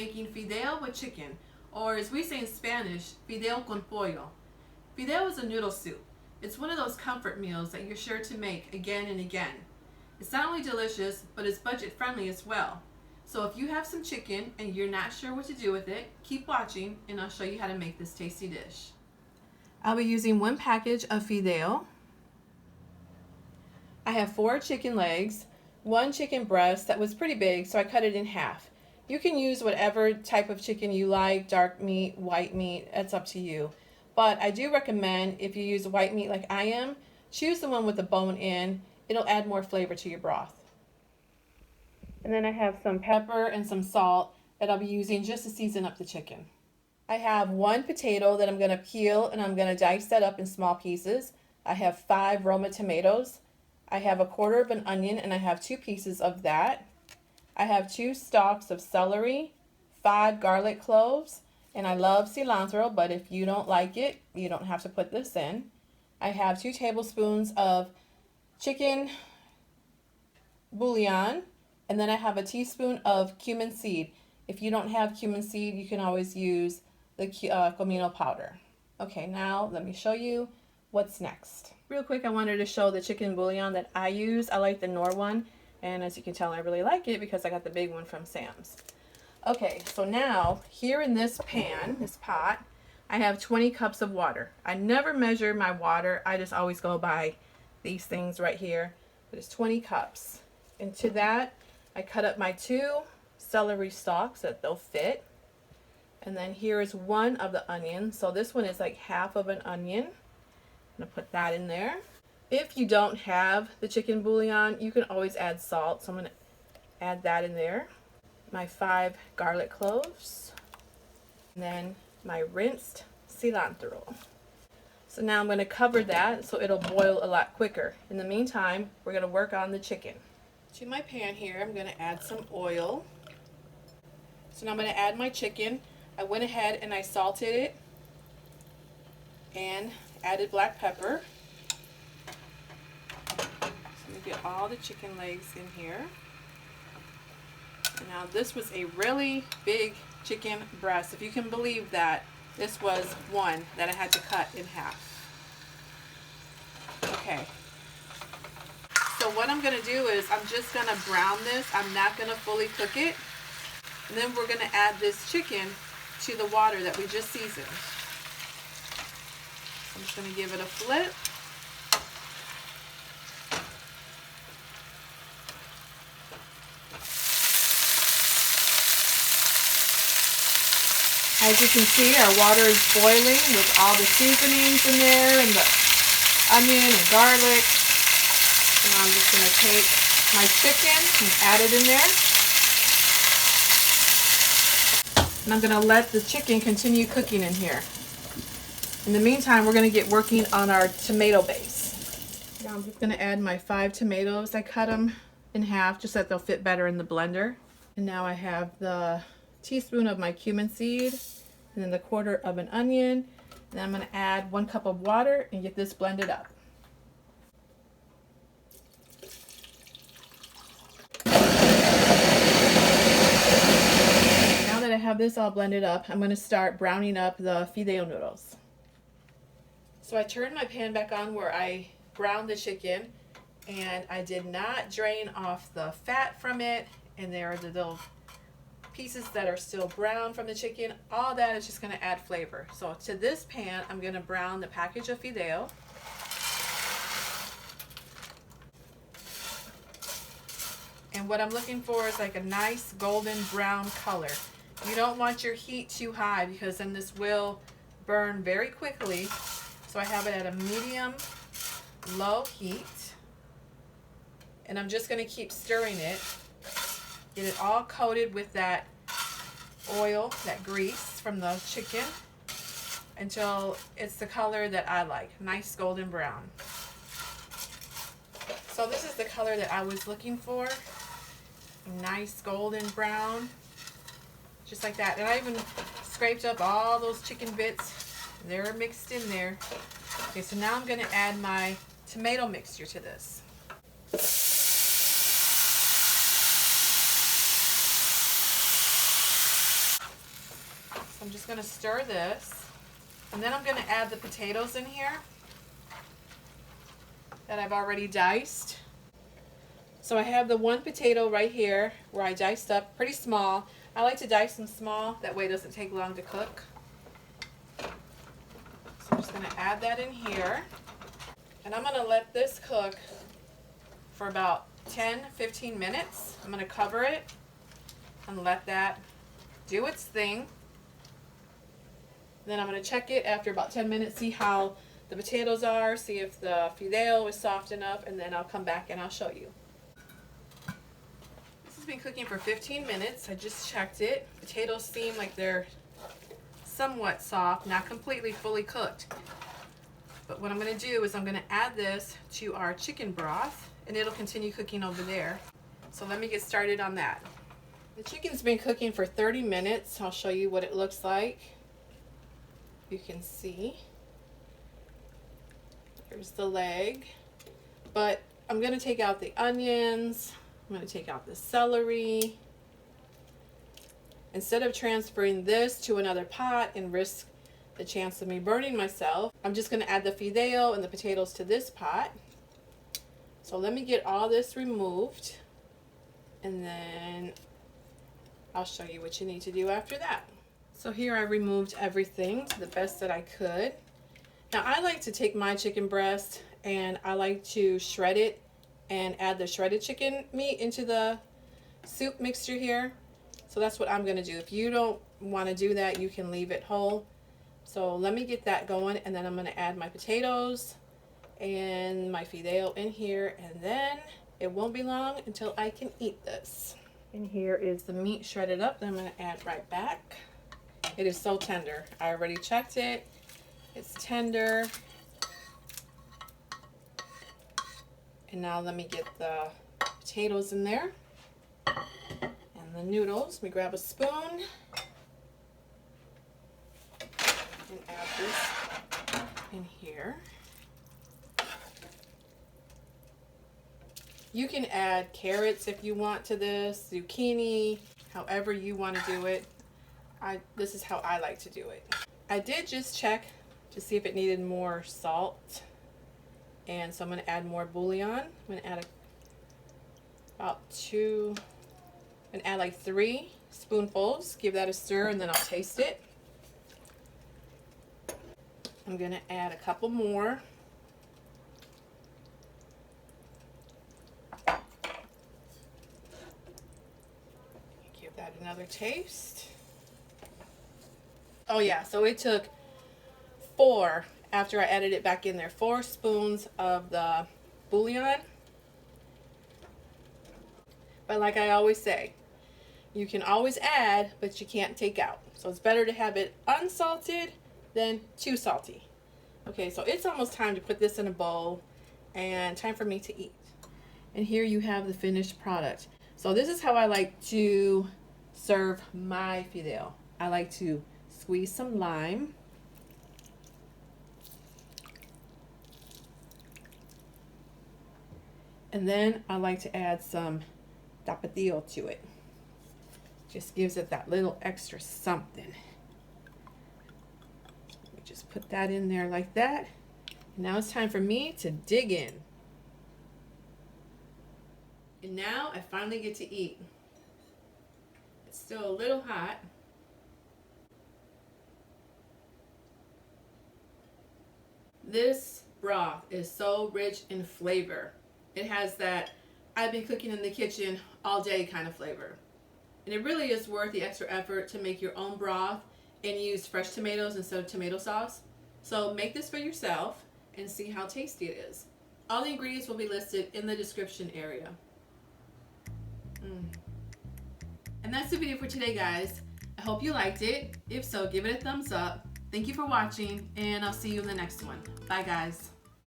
making fideo with chicken, or as we say in Spanish, fideo con pollo. Fideo is a noodle soup. It's one of those comfort meals that you're sure to make again and again. It's not only delicious, but it's budget friendly as well. So if you have some chicken and you're not sure what to do with it, keep watching and I'll show you how to make this tasty dish. I'll be using 1 package of fideo. I have 4 chicken legs, 1 chicken breast that was pretty big, so I cut it in half. You can use whatever type of chicken you like, dark meat, white meat, it's up to you. But I do recommend, if you use white meat like I am, choose the one with the bone in. It'll add more flavor to your broth. And then I have some pepper and some salt that I'll be using just to season up the chicken. I have 1 potato that I'm going to peel and I'm going to dice that up in small pieces. I have 5 Roma tomatoes. I have 1/4 of an onion and I have 2 pieces of that. I have 2 stalks of celery, 5 garlic cloves, and I love cilantro, but if you don't like it, you don't have to put this in. I have 2 tablespoons of chicken bouillon, and then I have a teaspoon of cumin seed. If you don't have cumin seed, you can always use the comino powder. Okay, now let me show you what's next. Real quick, I wanted to show the chicken bouillon that I use. I like the Knorr one, and as you can tell, I really like it because I got the big one from Sam's. Okay, so now here in this pan, this pot, I have 20 cups of water. I never measure my water. I just always go by these things right here. But it's 20 cups. And to that, I cut up my 2 celery stalks that they'll fit. And then here is 1 of the onion. So this one is like half of an onion. I'm going to put that in there. If you don't have the chicken bouillon, you can always add salt. So I'm going to add that in there. My 5 garlic cloves. And then my rinsed cilantro. So now I'm going to cover that so it'll boil a lot quicker. In the meantime, we're going to work on the chicken. To my pan here, I'm going to add some oil. So now I'm going to add my chicken. I went ahead and I salted it and added black pepper. So I'm going to get all the chicken legs in here. Now this was a really big chicken breast. If you can believe that, this was one that I had to cut in half. Okay. So what I'm going to do is I'm just going to brown this. I'm not going to fully cook it. And then we're going to add this chicken to the water that we just seasoned. I'm just going to give it a flip. As you can see, our water is boiling with all the seasonings in there and the onion and garlic. And I'm just going to take my chicken and add it in there. And I'm going to let the chicken continue cooking in here. In the meantime, we're going to get working on our tomato base. Now I'm just going to add my 5 tomatoes. I cut them in half just so that they'll fit better in the blender. And now I have the teaspoon of my cumin seed and then the 1/4 of an onion. And I'm going to add 1 cup of water and get this blended up. Now that I have this all blended up, I'm going to start browning up the fideo noodles. So I turned my pan back on where I browned the chicken, and I did not drain off the fat from it, and there are the little pieces that are still brown from the chicken. All that is just going to add flavor. So to this pan, I'm going to brown the package of fideo. And what I'm looking for is like a nice golden brown color. You don't want your heat too high because then this will burn very quickly. So I have it at a medium low heat. And I'm just going to keep stirring it. Get it all coated with that oil, that grease from the chicken, until it's the color that I like, nice golden brown. So this is the color that I was looking for, nice golden brown, just like that. And I even scraped up all those chicken bits. They're mixed in there. Okay, so now I'm going to add my tomato mixture to this. I'm just going to stir this, and then I'm going to add the potatoes in here that I've already diced. So I have the one potato right here where I diced up pretty small. I like to dice them small, that way it doesn't take long to cook. So I'm just going to add that in here, and I'm going to let this cook for about 10-15 minutes. I'm going to cover it and let that do its thing. Then I'm going to check it after about 10 minutes, see how the potatoes are, see if the fideo is soft enough, and then I'll come back and I'll show you. This has been cooking for 15 minutes. I just checked it. Potatoes seem like they're somewhat soft, not completely fully cooked. But what I'm going to do is I'm going to add this to our chicken broth, and it'll continue cooking over there. So let me get started on that. The chicken's been cooking for 30 minutes. I'll show you what it looks like. You can see there's the leg, but I'm going to take out the onions. I'm going to take out the celery. Instead of transferring this to another pot and risk the chance of me burning myself, I'm just going to add the fideo and the potatoes to this pot. So let me get all this removed, and then I'll show you what you need to do after that. So here I removed everything to the best that I could. Now I like to take my chicken breast and I like to shred it and add the shredded chicken meat into the soup mixture here. So that's what I'm going to do. If you don't want to do that, you can leave it whole. So let me get that going, and then I'm going to add my potatoes and my fideo in here, and then it won't be long until I can eat this. And here is the meat shredded up that I'm going to add right back. It is so tender. I already checked it. It's tender. And now let me get the potatoes in there and the noodles. Let me grab a spoon and add this in here. You can add carrots if you want to this, zucchini, however you want to do it. This is how I like to do it. I did just check to see if it needed more salt, and so I'm going to add more bouillon. I'm going to add about 2, and add like 3 spoonfuls. Give that a stir, and then I'll taste it. I'm going to add a couple more. Give that another taste. Oh yeah, so it took 4, after I added it back in there, 4 spoons of the bouillon. But like I always say, you can always add, but you can't take out. So it's better to have it unsalted than too salty. Okay, so it's almost time to put this in a bowl and time for me to eat. And here you have the finished product. So this is how I like to serve my fideo. I like to squeeze some lime. And then I like to add some tapatio to it. Just gives it that little extra something. Let me just put that in there like that. And now it's time for me to dig in. And now I finally get to eat. It's still a little hot. This broth is so rich in flavor. It has that I've been cooking in the kitchen all day kind of flavor. And it really is worth the extra effort to make your own broth and use fresh tomatoes instead of tomato sauce. So make this for yourself and see how tasty it is. All the ingredients will be listed in the description area. And that's the video for today, guys. I hope you liked it. If so, give it a thumbs up. Thank you for watching, and I'll see you in the next one. Bye, guys.